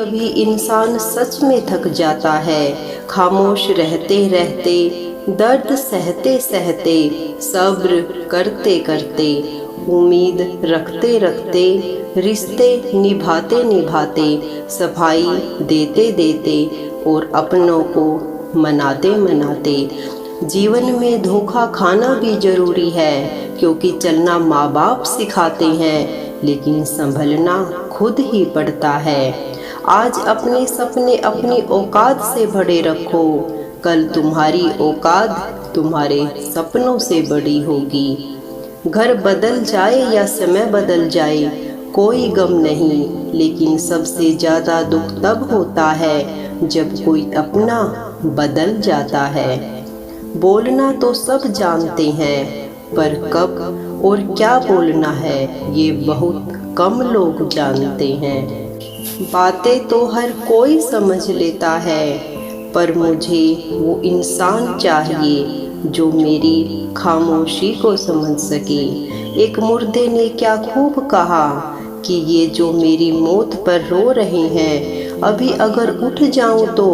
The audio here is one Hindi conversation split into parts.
कभी इंसान सच में थक जाता है। खामोश रहते रहते, दर्द सहते सहते, सब्र करते करते, उम्मीद रखते रखते, रिश्ते निभाते निभाते, सफाई देते देते और अपनों को मनाते मनाते। जीवन में धोखा खाना भी जरूरी है, क्योंकि चलना माँ बाप सिखाते हैं, लेकिन संभलना खुद ही पड़ता है। आज अपने सपने अपनी औकात से भरे रखो, कल तुम्हारी औकात तुम्हारे सपनों से बड़ी होगी। घर बदल जाए या समय बदल जाए कोई गम नहीं, लेकिन सबसे ज़्यादा दुख तब होता है जब कोई अपना बदल जाता है। बोलना तो सब जानते हैं, पर कब और क्या बोलना है ये बहुत कम लोग जानते हैं। बातें तो हर कोई समझ लेता है, पर मुझे वो इंसान चाहिए जो मेरी खामोशी को समझ सके। एक मुर्दे ने क्या खूब कहा कि ये जो मेरी मौत पर रो रहे हैं, अभी अगर उठ जाऊं तो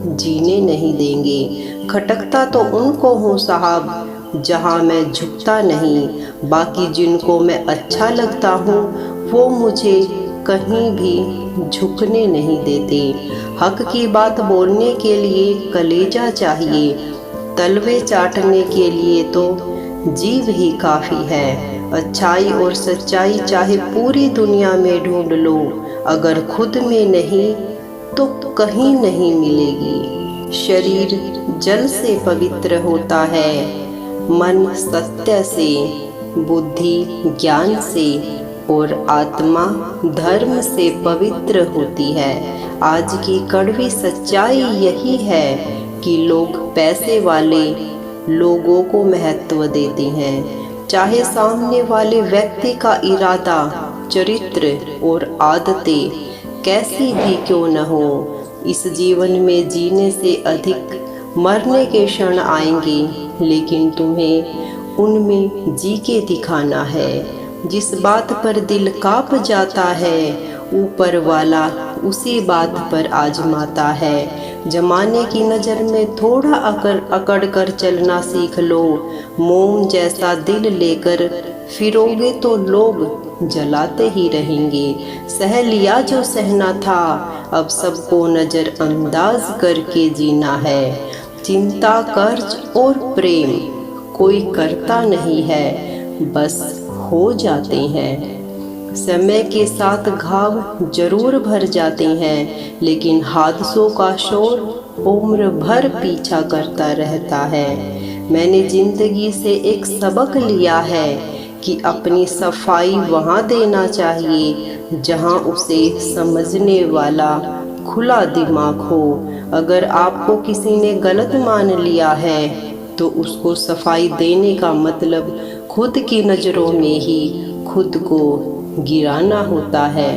जीने नहीं देंगे। खटकता तो उनको हूँ साहब जहाँ मैं झुकता नहीं, बाकी जिनको मैं अच्छा लगता हूँ वो मुझे कहीं भी झुकने नहीं देते। हक की बात बोलने के लिए कलेजा चाहिए, तलवे चाटने के लिए तो जीभ ही काफ़ी है। अच्छाई और सच्चाई चाहे पूरी दुनिया में ढूंढ लो, अगर खुद में नहीं तो कहीं नहीं मिलेगी। शरीर जल से पवित्र होता है, मन सत्य से, बुद्धि ज्ञान से और आत्मा धर्म से पवित्र होती है। आज की कड़वी सच्चाई यही है कि लोग पैसे वाले लोगों को महत्व देते हैं, चाहे सामने वाले व्यक्ति का इरादा, चरित्र और आदतें कैसी भी क्यों न हो। इस जीवन में जीने से अधिक मरने के क्षण आएंगे, लेकिन तुम्हें उनमें जी के दिखाना है। जिस बात पर दिल कांप जाता है, ऊपर वाला उसी बात पर आजमाता है। जमाने की नज़र में थोड़ा अकड़ कर चलना सीख लो। मोम जैसा दिल लेकर फिरोगे तो लोग जलाते ही रहेंगे। सह लिया जो सहना था, अब सबको नज़रअंदाज करके जीना है। चिंता, कर्ज और प्रेम कोई करता नहीं है, बस हो जाते हैं। समय के साथ घाव जरूर भर जाते हैं, लेकिन हादसों का शोर उम्र भर पीछा करता रहता है। मैंने जिंदगी से एक सबक लिया है कि अपनी सफाई वहाँ देना चाहिए जहाँ उसे समझने वाला खुला दिमाग हो। अगर आपको किसी ने गलत मान लिया है तो उसको सफाई देने का मतलब खुद की नज़रों में ही खुद को गिराना होता है।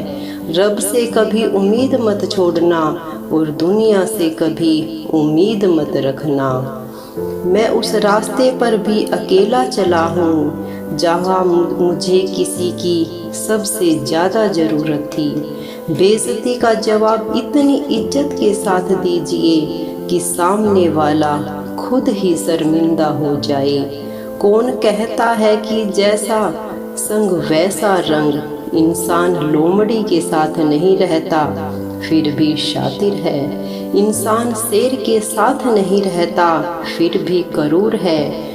रब से कभी उम्मीद मत छोड़ना और दुनिया से कभी उम्मीद मत रखना। मैं उस रास्ते पर भी अकेला चला हूँ जहाँ मुझे किसी की सबसे ज़्यादा ज़रूरत थी। बेइज्जती का जवाब इतनी इज्जत के साथ दीजिए कि सामने वाला खुद ही शर्मिंदा हो जाए। कौन कहता है कि जैसा संग वैसा रंग, इंसान लोमड़ी के साथ नहीं रहता फिर भी शातिर है। इंसान शेर के साथ नहीं रहता फिर भी करूर है।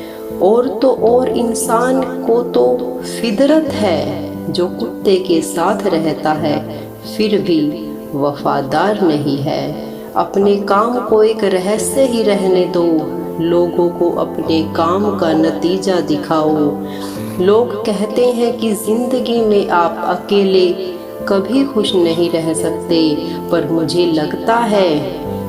और तो और इंसान को तो फितरत है जो कुत्ते के साथ रहता है फिर भी वफादार नहीं है। अपने काम को एक रहस्य ही रहने दो, लोगों को अपने काम का नतीजा दिखाओ। लोग कहते हैं कि जिंदगी में आप अकेले कभी खुश नहीं रह सकते, पर मुझे लगता है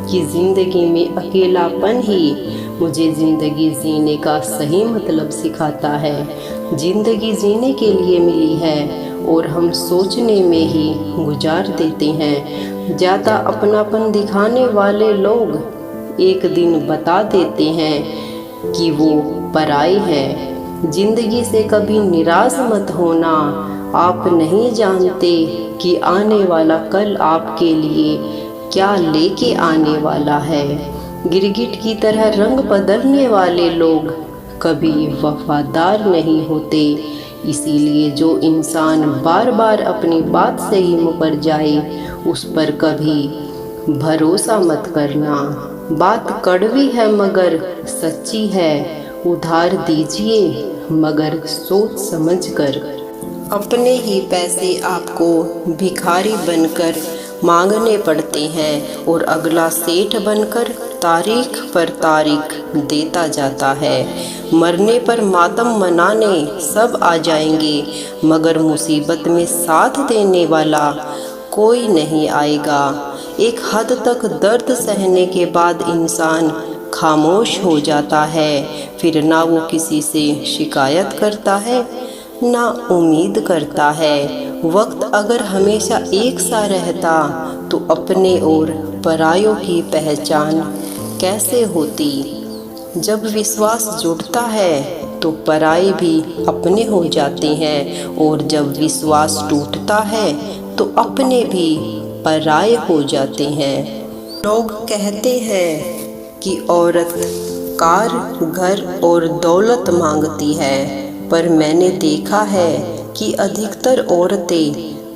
कि जिंदगी में अकेलापन ही मुझे ज़िंदगी जीने का सही मतलब सिखाता है। ज़िंदगी जीने के लिए मिली है और हम सोचने में ही गुजार देते हैं। ज़्यादा अपनापन दिखाने वाले लोग एक दिन बता देते हैं कि वो पराए हैं। ज़िंदगी से कभी निराश मत होना, आप नहीं जानते कि आने वाला कल आपके लिए क्या लेके आने वाला है। गिरगिट की तरह रंग बदलने वाले लोग कभी वफादार नहीं होते। इसीलिए जो इंसान बार बार अपनी बात से ही मुकर जाए उस पर कभी भरोसा मत करना। बात कड़वी है मगर सच्ची है, उधार दीजिए मगर सोच समझकर। अपने ही पैसे आपको भिखारी बनकर मांगने पड़ते हैं और अगला सेठ बनकर तारीख पर तारीख देता जाता है। मरने पर मातम मनाने सब आ जाएंगे मगर मुसीबत में साथ देने वाला कोई नहीं आएगा। एक हद तक दर्द सहने के बाद इंसान खामोश हो जाता है, फिर ना वो किसी से शिकायत करता है ना उम्मीद करता है। वक्त अगर हमेशा एक सा रहता तो अपने और परायों की पहचान कैसे होती। जब विश्वास जुड़ता है तो पराये भी अपने हो जाते हैं और जब विश्वास टूटता है तो अपने भी पराये हो जाते हैं। लोग कहते हैं कि औरत कार, घर और दौलत मांगती है, पर मैंने देखा है कि अधिकतर औरतें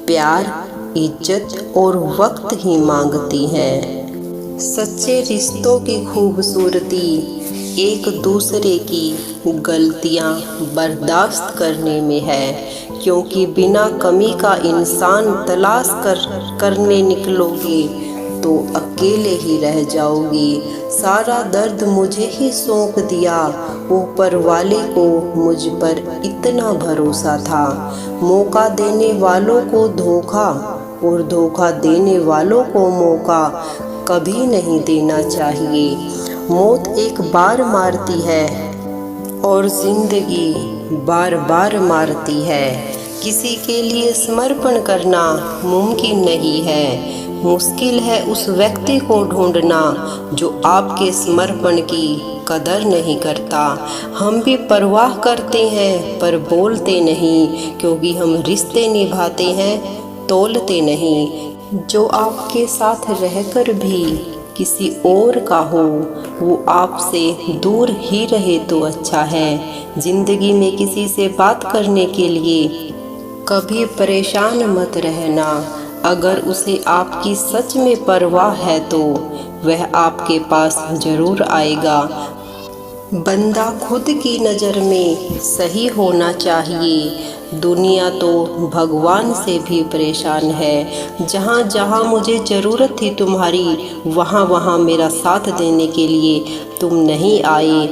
प्यार, इज्जत और वक्त ही मांगती हैं। सच्चे रिश्तों की खूबसूरती एक दूसरे की गलतियां बर्दाश्त करने में है, क्योंकि बिना कमी का इंसान तलाश करने निकलोगे तो अकेले ही रह जाओगी। सारा दर्द मुझे ही सौंप दिया, ऊपर वाले को मुझ पर इतना भरोसा था। मौका देने वालों को धोखा और धोखा देने वालों को मौका कभी नहीं देना चाहिए। मौत एक बार मारती है और जिंदगी बार बार मारती है। किसी के लिए समर्पण करना मुमकिन नहीं है, मुश्किल है उस व्यक्ति को ढूंढना जो आपके समर्पण की कदर नहीं करता। हम भी परवाह करते हैं पर बोलते नहीं, क्योंकि हम रिश्ते निभाते हैं तोलते नहीं। जो आपके साथ रहकर भी किसी और का हो वो आपसे दूर ही रहे तो अच्छा है। जिंदगी में किसी से बात करने के लिए कभी परेशान मत रहना। अगर उसे आपकी सच में परवाह है तो वह आपके पास जरूर आएगा। बंदा खुद की नज़र में सही होना चाहिए। दुनिया तो भगवान से भी परेशान है। जहाँ जहाँ मुझे ज़रूरत थी तुम्हारी, वहाँ वहाँ मेरा साथ देने के लिए तुम नहीं आए।